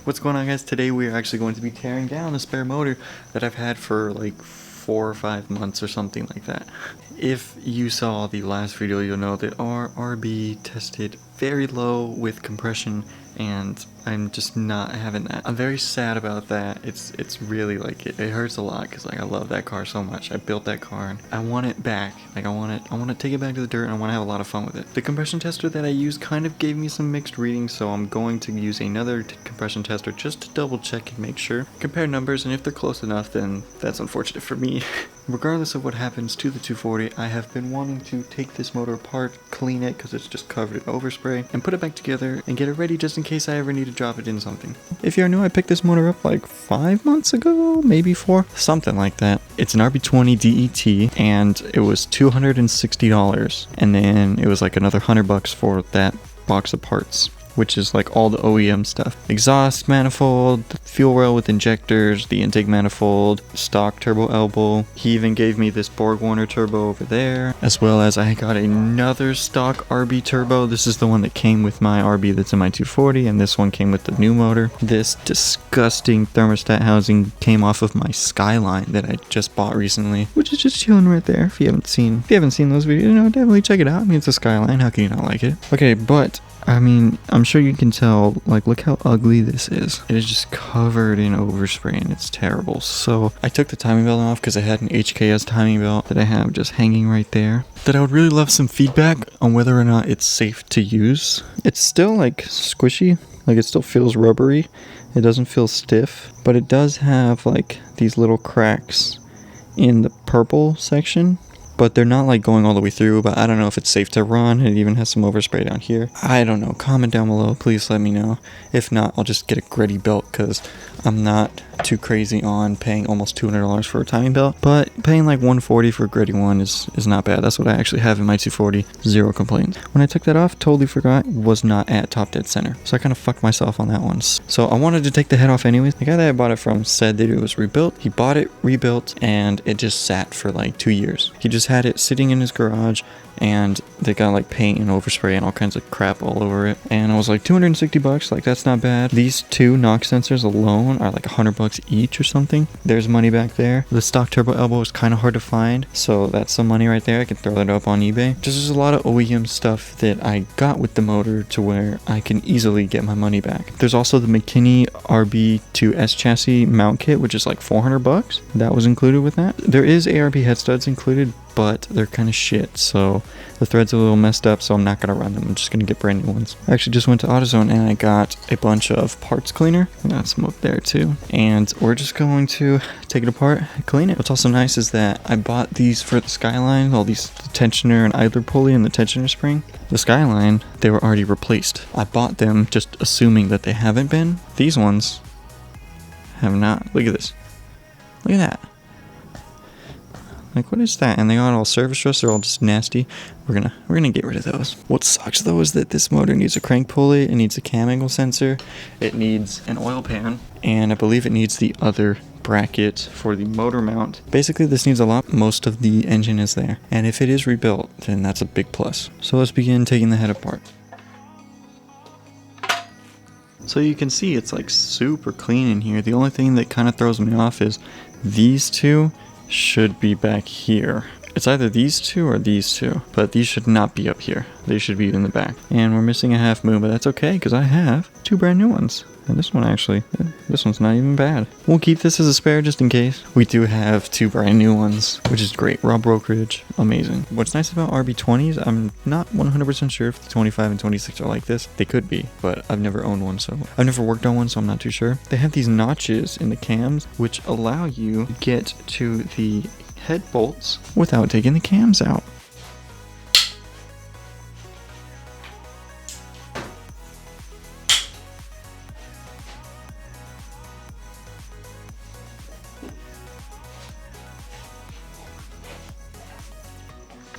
What's going on, guys? Today we are actually going to be tearing down a spare motor that I've had for like 4 or 5 months or something like that. If you saw the last video, you'll know that our RB tested very low with compression, and I'm just not having that. I'm very sad about that. It's really like it hurts a lot because like I love that car so much. I built that car and I want it back. Like I want to take it back to the dirt and I want to have a lot of fun with it. The compression tester that I used kind of gave me some mixed readings, so I'm going to use another compression tester just to double check and make sure. Compare numbers, and if they're close enough, then that's unfortunate for me. Regardless of what happens to the 240, I have been wanting to take this motor apart, clean it because it's just covered in overspray, and put it back together and get it ready just in case I ever need to drop it in something. If you're new, I picked this motor up like 5 months ago, maybe 4, something like that. It's an RB20 DET and it was $260, and then it was like another $100 for that box of parts, which is like all the OEM stuff. Exhaust manifold, the fuel rail with injectors, the intake manifold, stock turbo elbow. He even gave me this Borg-Warner turbo over there, as well as I got another stock RB turbo. This is the one that came with my RB that's in my 240, and this one came with the new motor. This disgusting thermostat housing came off of my Skyline that I just bought recently, which is just chilling right there. If you haven't seen those videos, definitely check it out. I mean, it's a Skyline, how can you not like it? Okay, but I mean, I'm sure you can tell, like, look how ugly this is. It is just covered in overspray and it's terrible. So I took the timing belt off because I had an HKS timing belt that I have just hanging right there, that I would really love some feedback on whether or not it's safe to use. It's still like squishy, like it still feels rubbery. It doesn't feel stiff, but it does have like these little cracks in the purple section. But they're not like going all the way through, but I don't know if it's safe to run. It even has some overspray down here. I don't know. Comment down below. Please let me know. If not, I'll just get a gritty belt because I'm not too crazy on paying almost $200 for a timing belt. But paying like $140 for a gritty one is not bad. That's what I actually have in my 240. Zero complaints. When I took that off, totally forgot, was not at top dead center. So I kind of fucked myself on that one. So I wanted to take the head off anyways. The guy that I bought it from said that it was rebuilt. He bought it, rebuilt, and it just sat for like 2 years. He just had it sitting in his garage, and they got like paint and overspray and all kinds of crap all over it. And I was like, $260, like that's not bad. These two knock sensors alone are like $100 each or something. There's money back there. The stock turbo elbow is kind of hard to find, so that's some money right there. I can throw that up on eBay. Just there's a lot of OEM stuff that I got with the motor to where I can easily get my money back. There's also the McKinney RB2S chassis mount kit, which is like $400. That was included with that. There is ARB head studs included, but they're kind of shit, so the threads are a little messed up, so I'm not going to run them. I'm just going to get brand new ones. I actually just went to AutoZone and I got a bunch of parts cleaner. I got some up there too, and we're just going to take it apart and clean it. What's also nice is that I bought these for the Skyline, all these, the tensioner and idler pulley and the tensioner spring. The Skyline, they were already replaced. I bought them just assuming that they haven't been. These ones have not. Look at this. Look at that. Like, what is that? And they got all service rust. They're all just nasty. We're gonna get rid of those. What sucks though is that this motor needs a crank pulley. It needs a cam angle sensor. It needs an oil pan, and I believe it needs the other bracket for the motor mount. Basically, this needs a lot. Most of the engine is there, and if it is rebuilt, then that's a big plus. So let's begin taking the head apart. So you can see it's like super clean in here. The only thing that kind of throws me off is these two should be back here. It's either these two or these two, but these should not be up here. They should be in the back. And we're missing a half moon, but that's okay because I have 2 brand new ones. And this one actually, this one's not even bad. We'll keep this as a spare just in case. We do have 2 brand new ones, which is great. Raw brokerage, amazing. What's nice about RB20s, I'm not 100% sure if the 25 and 26 are like this. They could be, but I've never owned one, so I've never worked on one, so I'm not too sure. They have these notches in the cams, which allow you to get to the head bolts without taking the cams out.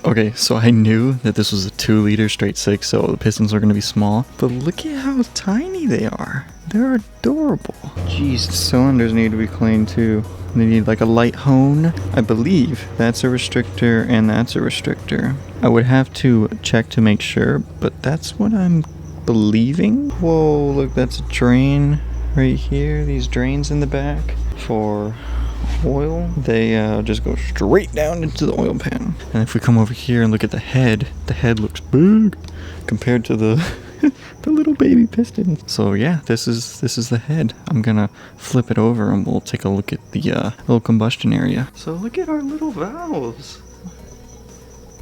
Okay, so I knew that this was a 2-liter straight 6, so the pistons are going to be small, but look at how tiny they are. They're adorable. Jeez, the cylinders need to be cleaned too. They need like a light hone. I believe that's a restrictor and that's a restrictor. I would have to check to make sure, but that's what I'm believing. Whoa, look, that's a drain. right here, these drains in the back for oil, they just go straight down into the oil pan. And if we come over here and look at the head looks big compared to the the little baby piston. So yeah, this is the head. I'm gonna flip it over and we'll take a look at the little combustion area. So look at our little valves.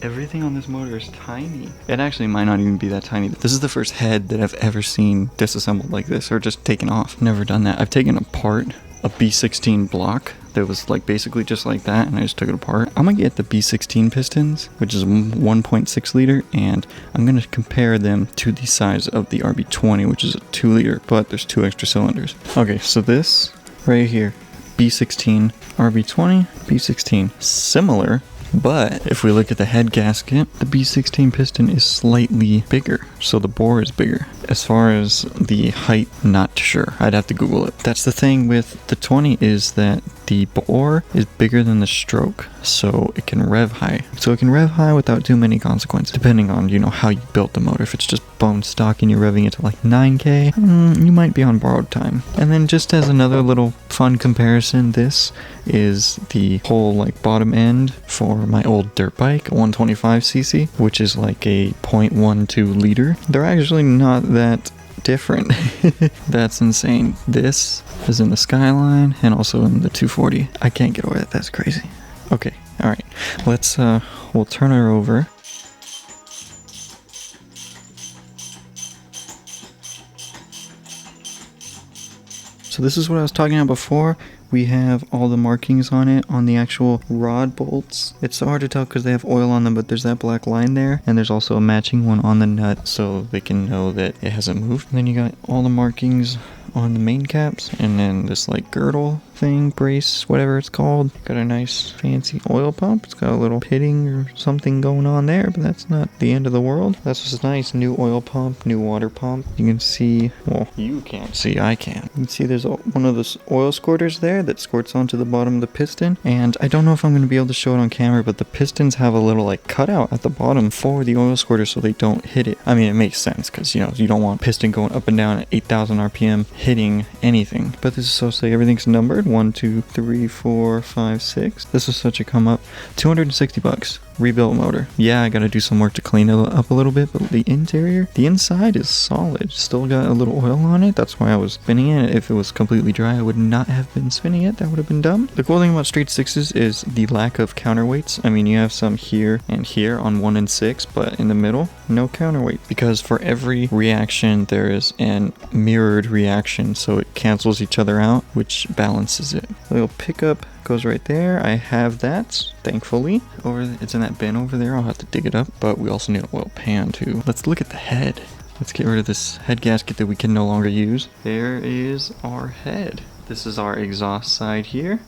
Everything on this motor is tiny. It actually might not even be that tiny. This is the first head that I've ever seen disassembled like this, or just taken off. Never done that. I've taken apart a B16 block that was like basically just like that, and I just took it apart. I'm gonna get the B16 pistons, which is 1.6 liter, and I'm gonna compare them to the size of the RB20, which is a 2 liter, but there's 2 extra cylinders. Okay, so this right here, B16, RB20, B16, similar. But if we look at the head gasket, the B16 piston is slightly bigger, so the bore is bigger. As far as the height, not sure. I'd have to Google it. That's the thing with the 20, is that the bore is bigger than the stroke, so it can rev high. So it can rev high without too many consequences, depending on, you know, how you built the motor. If it's just bone stock and you're revving it to like 9K, you might be on borrowed time. And then just as another little fun comparison, this is the whole like bottom end for my old dirt bike, a 125cc, which is like a 0.12 liter. They're actually not that different. That's insane. This is in the Skyline and also in the 240. I can't get over that. That's crazy. Okay, all right. Let's we'll turn her over. So this is what I was talking about before. We have all the markings on it on the actual rod bolts. It's so hard to tell because they have oil on them, but there's that black line there, and there's also a matching one on the nut so they can know that it hasn't moved. And then you got all the markings on the main caps, and then this like girdle thing, brace, whatever it's called. Got a nice fancy oil pump. It's got a little pitting or something going on there, but that's not the end of the world. That's just nice. New oil pump, new water pump. You can see, well, you can't see, I can. You can see there's one of those oil squirters there that squirts onto the bottom of the piston, and I don't know if I'm going to be able to show it on camera, but the pistons have a little like cutout at the bottom for the oil squirter so they don't hit it. I mean, it makes sense because, you know, you don't want piston going up and down at 8,000 RPM hitting anything. But this is so sick. Everything's numbered. 1, 2, 3, 4, 5, 6. This was such a come up. $260. Rebuilt motor. Yeah, I gotta do some work to clean it up a little bit, but the interior, the inside is solid. Still got a little oil on it. That's why I was spinning it. If it was completely dry, I would not have been spinning it. That would have been dumb. The cool thing about straight sixes is the lack of counterweights. I mean, you have some here and here on 1 and 6, but in the middle, no counterweight. Because for every reaction, there is an mirrored reaction, so it cancels each other out, which balances it. A little pickup goes right there. I have that, thankfully. It's in that bin over there. I'll have to dig it up, but we also need an oil pan too. Let's look at the head. Let's get rid of this head gasket that we can no longer use. There is our head. This is our exhaust side here.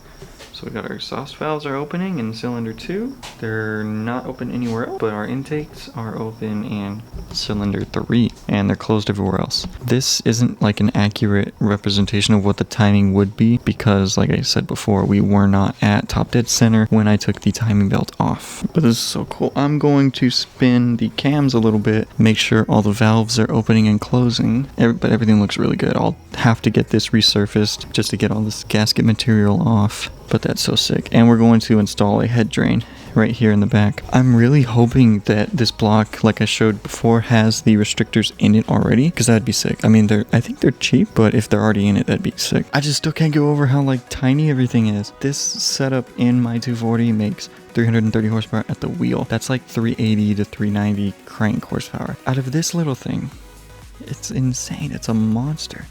So we got our exhaust valves are opening in cylinder 2. They're not open anywhere else, but our intakes are open in cylinder 3, and they're closed everywhere else. This isn't like an accurate representation of what the timing would be because, like I said before, we were not at top dead center when I took the timing belt off. But this is so cool. I'm going to spin the cams a little bit, make sure all the valves are opening and closing, but everything looks really good. I'll have to get this resurfaced just to get all this gasket material off. But that's so sick. And we're going to install a head drain right here in the back. I'm really hoping that this block, like I showed before, has the restrictors in it already, because that'd be sick. I mean, I think they're cheap, but if they're already in it, that'd be sick. I just still can't get over how like tiny everything is. This setup in my 240 makes 330 horsepower at the wheel. That's like 380 to 390 crank horsepower. Out of this little thing, it's insane. It's a monster.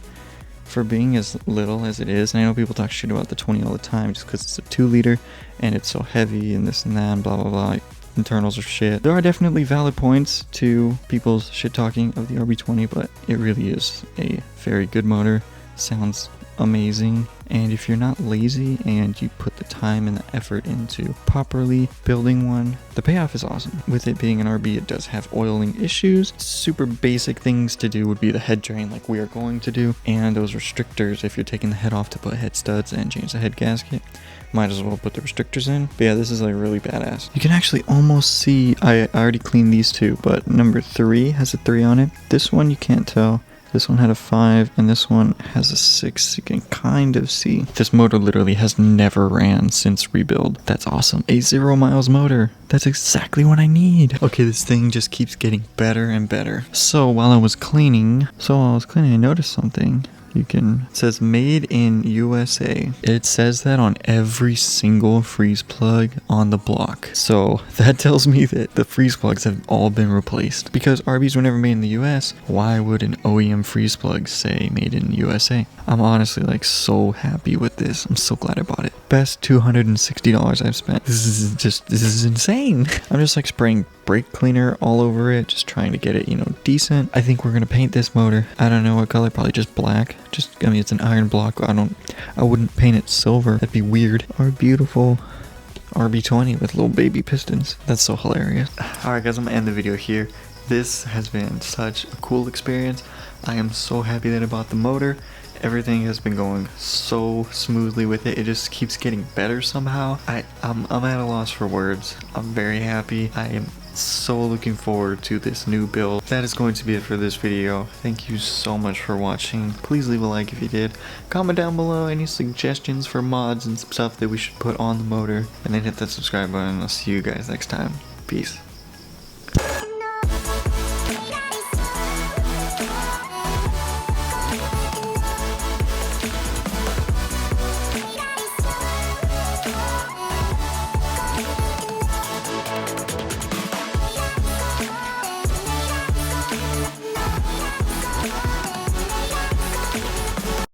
For being as little as it is, and I know people talk shit about the 20 all the time just because it's a 2 liter and it's so heavy and this and that and blah blah blah, internals are shit. There are definitely valid points to people's shit talking of the RB20, but it really is a very good motor. Sounds amazing, and if you're not lazy and you put the time and the effort into properly building one, the payoff is awesome. With it being an RB, it does have oiling issues. Super basic things to do would be the head drain like we are going to do, and those restrictors if you're taking the head off to put head studs and change the head gasket. Might as well put the restrictors in. But yeah, this is like really badass. You can actually almost see, I already cleaned these two, but number 3 has a 3 on it. This one you can't tell. This one had a 5, and this one has a 6. You can kind of see. This motor literally has never ran since rebuild. That's awesome. A 0 miles motor. That's exactly what I need. Okay, this thing just keeps getting better and better. So while I was cleaning, I noticed something. It says made in USA. It says that on every single freeze plug on the block. So that tells me that the freeze plugs have all been replaced. Because RBs were never made in the US, why would an OEM freeze plug say made in USA? I'm honestly like so happy with this. I'm so glad I bought it. Best $260 I've spent. This is insane. I'm just like spraying brake cleaner all over it, just trying to get it, decent. I think we're gonna paint this motor. I don't know what color, probably just black. It's an iron block. I wouldn't paint it silver. That'd be weird. Our beautiful RB20 with little baby pistons. That's so hilarious. Alright guys, I'm gonna end the video here. This has been such a cool experience. I am so happy that I bought the motor. Everything has been going so smoothly with it. It just keeps getting better somehow. I'm at a loss for words. I'm very happy. I am so looking forward to this new build. That is going to be it for this video. Thank you so much for watching. Please leave a like if you did. Comment down below any suggestions for mods and stuff that we should put on the motor. And then hit that subscribe button. I'll see you guys next time. Peace.